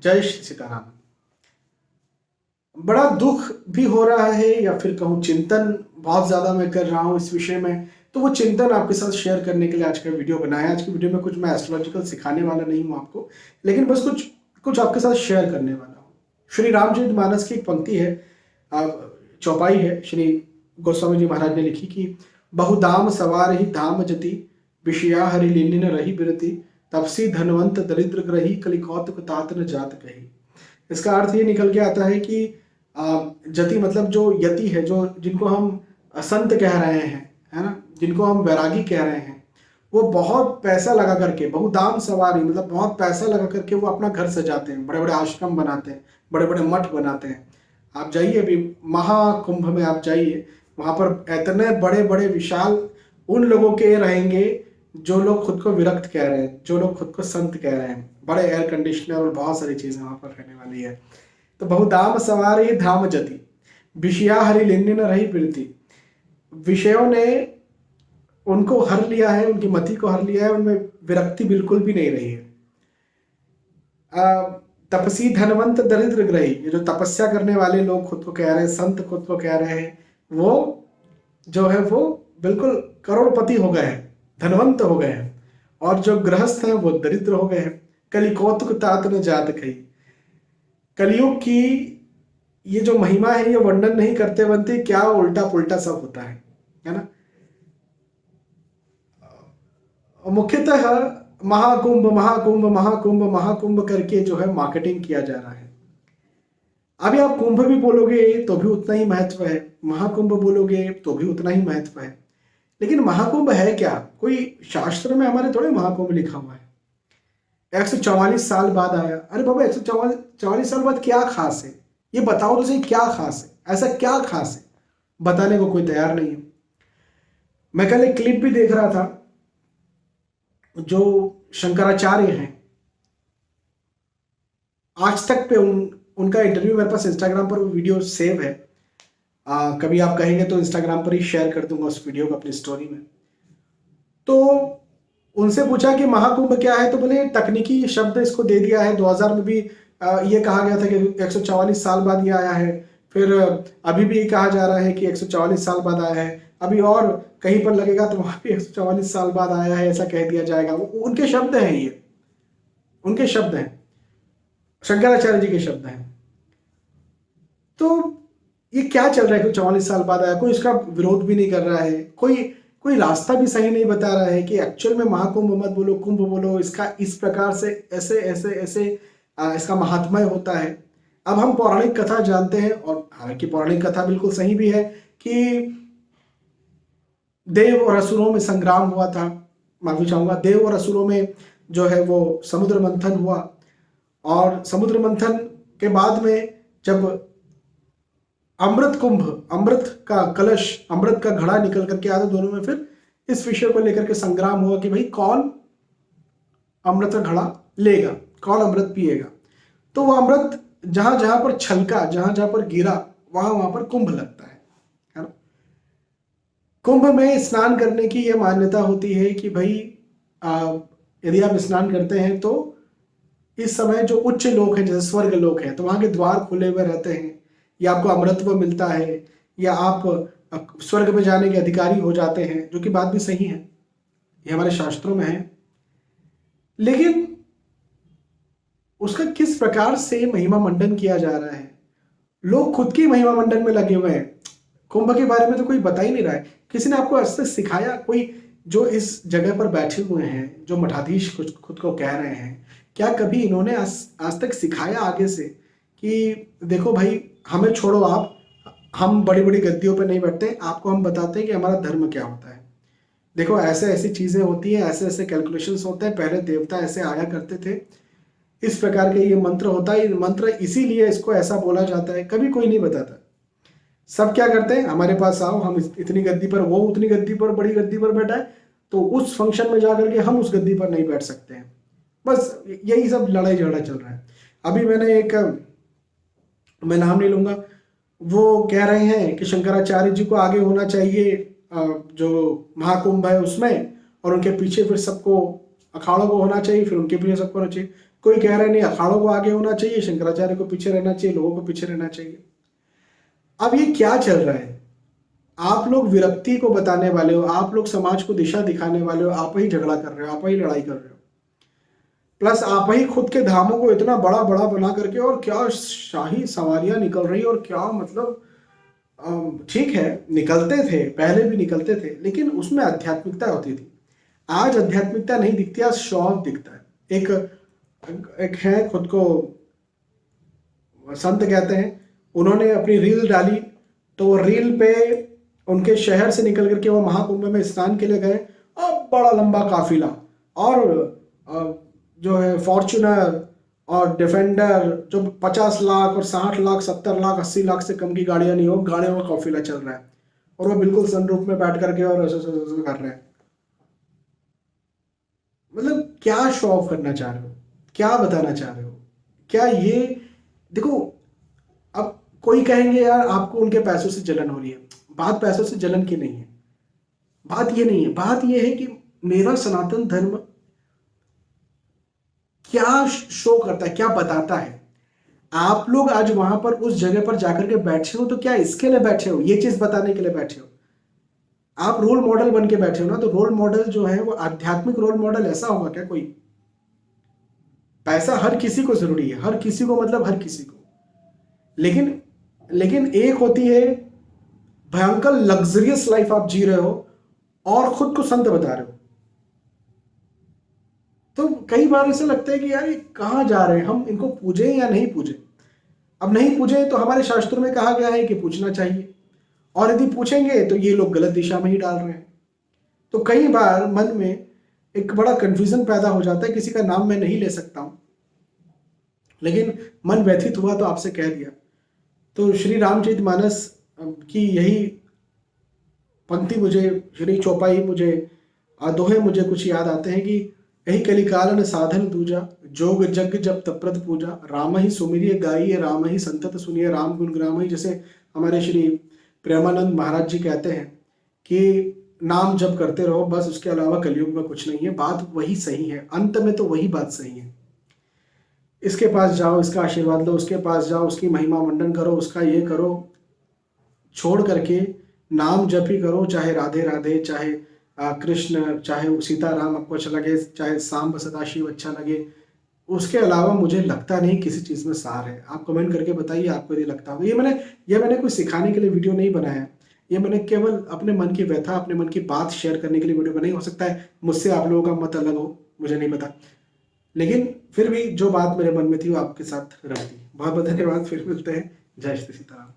जय श्री सीताराम। बड़ा दुख भी हो रहा है या फिर कहूँ चिंतन बहुत ज़्यादा मैं कर रहा हूँ इस विषय में, तो वो चिंतन आपके साथ शेयर करने के लिए आज का वीडियो बनाया। आज की वीडियो में कुछ मैं एस्ट्रोलॉजिकल सिखाने वाला नहीं हूँ आपको, लेकिन बस कुछ कुछ आपके साथ शेयर करने वाला हूँ। श्री रामचरितमानस की एक पंक्ति है, चौपाई है, श्री गोस्वामी जी महाराज ने लिखी कि बहुदाम सवार ही धाम जति, विषया हरि लीन रही बिरति, तपसी धनवंत दरिद्र ग्रही, कलि कौतुक तात न जात कही। इसका अर्थ ये निकल के आता है कि जति मतलब जो यति है, जो जिनको हम संत कह रहे हैं, है ना, जिनको हम वैरागी कह रहे हैं, वो बहुत पैसा लगा करके, बहुदाम सवारी मतलब बहुत पैसा लगा करके वो अपना घर सजाते हैं, बड़े बड़े आश्रम बनाते हैं, बड़े बड़े मठ बनाते हैं। आप जाइए अभी महाकुंभ में, आप जाइए, वहाँ पर इतने बड़े बड़े विशाल उन लोगों के रहेंगे जो लोग खुद को विरक्त कह रहे हैं, जो लोग खुद को संत कह रहे हैं। बड़े एयर कंडीशनर और बहुत सारी चीज़ें वहाँ पर रहने वाली है। तो बहुदाम सवारी धाम जति, विषया हरि लिन्नी न रही बिरती। विषयों ने उनको हर लिया है, उनकी मति को हर लिया है, उनमें विरक्ति बिल्कुल भी नहीं रही है। तपसी धनवंत दरिद्र ग्रही, ये जो तपस्या करने वाले लोग खुद को कह रहे हैं, संत खुद को कह रहे हैं, वो जो है वो बिल्कुल करोड़पति हो गए हैं, धनवंत हो गए हैं, और जो गृहस्थ हैं वो दरिद्र हो गए हैं। कलि कौतुक तात न जात कही। कलयुग की ये जो महिमा है ये वर्णन नहीं करते बनते, क्या उल्टा पुल्टा सब होता है ना। मुख्यतः महाकुंभ महाकुंभ महाकुंभ महाकुंभ करके जो है मार्केटिंग किया जा रहा है। अभी आप कुंभ भी बोलोगे तो भी उतना ही महत्व है, महाकुंभ बोलोगे तो भी उतना ही महत्व है। लेकिन महाकुंभ है क्या? कोई शास्त्र में हमारे थोड़े महाकुंभ लिखा हुआ है 144 साल बाद आया। अरे बाबा 144 साल बाद क्या खास है? ये बताओ तो सही, क्या खास है? ऐसा क्या खास है? बताने को कोई तैयार नहीं है। मैं कल एक क्लिप भी देख रहा था, जो शंकराचार्य हैं, आज तक पे उनका इंटरव्यू मेरे पास इंस्टाग्राम पर वीडियो सेव है। कभी आप कहेंगे तो इंस्टाग्राम पर ही शेयर कर दूंगा उस वीडियो को अपनी स्टोरी में। तो उनसे पूछा कि महाकुंभ क्या है, तो बोले तकनीकी शब्द इसको दे दिया है। 2000 में भी ये कहा गया था कि 144 साल बाद ये आया है, फिर अभी भी कहा जा रहा है कि 144 साल बाद आया है, अभी और कहीं पर लगेगा तो वहाँ भी 144 साल बाद आया है, ऐसा कह दिया जाएगा। उनके शब्द हैं, ये उनके शब्द हैं, शंकराचार्य जी के शब्द हैं। तो ये क्या चल रहा है कि 44 साल बाद आया? कोई इसका विरोध भी नहीं कर रहा है, कोई रास्ता भी सही नहीं बता रहा है कि एक्चुअल में महाकुंभ मत बोलो, कुंभ बोलो, इसका इस प्रकार से ऐसे ऐसे ऐसे इसका महात्म्य होता है। अब हम पौराणिक कथा जानते हैं, और हालांकि पौराणिक कथा बिल्कुल सही भी है कि देव और असुरों में संग्राम हुआ था। माफी चाहूंगा, देव और असुरों में जो है वो समुद्र मंथन हुआ, और समुद्र मंथन के बाद में जब अमृत कुंभ, अमृत का कलश, अमृत का घड़ा निकल करके आया, दोनों में फिर इस विषय को लेकर के संग्राम हुआ कि भाई कौन अमृत का घड़ा लेगा, कौन अमृत पिएगा। तो वो अमृत जहां जहां पर छलका, जहां जहां पर गिरा, वहां पर कुंभ लगता है ना। कुंभ में स्नान करने की यह मान्यता होती है कि भाई यदि आप स्नान करते हैं तो इस समय जो उच्च लोक है, जैसे स्वर्ग लोक है, तो वहां के द्वार खुले हुए रहते हैं, या आपको अमृतत्व मिलता है, या आप स्वर्ग में जाने के अधिकारी हो जाते हैं, जो कि बात भी सही है, ये हमारे शास्त्रों में है। लेकिन उसका किस प्रकार से महिमा मंडन किया जा रहा है? लोग खुद की महिमा मंडन में लगे हुए हैं, कुंभ के बारे में तो कोई बता ही नहीं रहा है। किसी ने आपको ऐसे सिखाया? कोई जो इस जगह पर बैठे हुए हैं, जो मठाधीश खुद को कह रहे हैं, क्या कभी इन्होंने आज तक सिखाया आगे से कि देखो भाई हमें छोड़ो, आप, हम बड़ी बड़ी गद्दियों पर नहीं बैठते, आपको हम बताते हैं कि हमारा धर्म क्या होता है। देखो ऐसे ऐसी चीजें होती हैं, ऐसे ऐसे कैलकुलेशंस होते हैं, पहले देवता ऐसे आया करते थे, इस प्रकार के ये मंत्र होता है, मंत्र इसीलिए इसको ऐसा बोला जाता है। कभी कोई नहीं बताता। सब क्या करते हैं, हमारे पास आओ, हम इतनी गद्दी पर, वो उतनी गद्दी पर, बड़ी गद्दी पर बैठा है, तो उस फंक्शन में जाकर के हम उस गद्दी पर नहीं बैठ सकते हैं। बस यही सब लड़ाई झगड़ा चल रहा है। अभी मैंने एक, मैं नाम नहीं लूंगा, वो कह रहे हैं कि शंकराचार्य जी को आगे होना चाहिए जो महाकुंभ है उसमें, और उनके पीछे फिर सबको, अखाड़ों को होना चाहिए, फिर उनके पीछे सबको होना चाहिए। कोई कह रहा है नहीं अखाड़ों को आगे होना चाहिए, शंकराचार्य को पीछे रहना चाहिए, लोगों को पीछे रहना चाहिए। अब ये क्या चल रहा है? आप लोग विरक्ति को बताने वाले हो, आप लोग समाज को दिशा दिखाने वाले हो, आप ही झगड़ा कर रहे हो, आप ही लड़ाई कर रहे हो, प्लस आप ही खुद के धामों को इतना बड़ा बड़ा बना करके, और क्या शाही सवारियां निकल रही और क्या मतलब ठीक है निकलते थे, पहले भी निकलते थे, लेकिन उसमें आध्यात्मिकता होती थी। आज आध्यात्मिकता नहीं दिखती, आज शो ऑफ दिखता है। एक है खुद को संत कहते हैं, उन्होंने अपनी रील डाली, तो वो रील पे उनके शहर से निकल करके वो महाकुंभ में स्नान के लिए गए, अब बड़ा लंबा काफिला, और जो है फॉर्च्यूनर और डिफेंडर जो 50 लाख और 60 लाख 70 लाख 80 लाख से कम की गाड़ियां नहीं हो, गाड़ियों का काफिला चल रहा है, और वो बिल्कुल सनरूफ में बैठ करके और ऐसे कर रहे हैं। मतलब क्या शो ऑफ करना चाह रहे हो, क्या बताना चाह रहे हो? क्या ये देखो, अब कोई कहेंगे यार आपको उनके पैसों से जलन हो रही है। बात पैसों से जलन की नहीं है, बात ये नहीं है, बात ये है कि मेरा सनातन धर्म क्या शो करता है, क्या बताता है। आप लोग आज वहां पर उस जगह पर जाकर के बैठे हो तो क्या इसके लिए बैठे हो, ये चीज बताने के लिए बैठे हो? आप रोल मॉडल बन के बैठे हो ना, तो रोल मॉडल जो है वो आध्यात्मिक रोल मॉडल ऐसा होगा क्या कोई? पैसा हर किसी को जरूरी है, हर किसी को, मतलब हर किसी को, लेकिन लेकिन एक होती है भयंकर लग्जरियस लाइफ आप जी रहे हो और खुद को संत बता रहे हो। तो कई बार ऐसा लगता है कि यार ये कहाँ जा रहे हैं, हम इनको पूजें या नहीं पूजें? अब नहीं पूजे तो हमारे शास्त्रों में कहा गया है कि पूछना चाहिए, और यदि पूछेंगे तो ये लोग गलत दिशा में ही डाल रहे हैं। तो कई बार मन में एक बड़ा कंफ्यूजन पैदा हो जाता है, किसी का नाम मैं नहीं ले सकता हूं, लेकिन मन व्यथित हुआ तो आपसे कह दिया। तो श्री रामचरितमानस की यही पंक्ति मुझे, श्री चौपाई मुझे, दोहे मुझे कुछ याद आते हैं कि यही कलिकालन साधन दूजा, जोग जग जब तप्रत पूजा, राम ही सुमिरिय गाइए, राम ही संतत सुनिए, राम गुण ग्राम ही। जैसे हमारे श्री प्रेमानंद महाराज जी कहते हैं कि नाम जप करते रहो बस, उसके अलावा कलयुग में कुछ नहीं है। बात वही सही है, अंत में तो वही बात सही है। इसके पास जाओ, इसका आशीर्वाद लो, उसके पास जाओ, उसकी महिमा मंडन करो, उसका ये करो, छोड़ करके नाम जप ही करो, चाहे राधे राधे, चाहे कृष्ण, चाहे सीताराम आपको अच्छा लगे, चाहे सांब सदाशिव अच्छा लगे। उसके अलावा मुझे लगता नहीं किसी चीज़ में सार है। आप कमेंट करके बताइए आपको यदि लगता हो। ये मैंने कोई सिखाने के लिए वीडियो नहीं बनाया, ये मैंने केवल अपने मन की व्यथा, अपने मन की बात शेयर करने के लिए वीडियो बनाई। हो सकता है मुझसे आप लोगों का मत अलग हो, मुझे नहीं पता, लेकिन फिर भी जो बात मेरे मन में थी वो आपके साथ रख दी। बहुत बहुत धन्यवाद, फिर मिलते हैं। जय श्री सीताराम।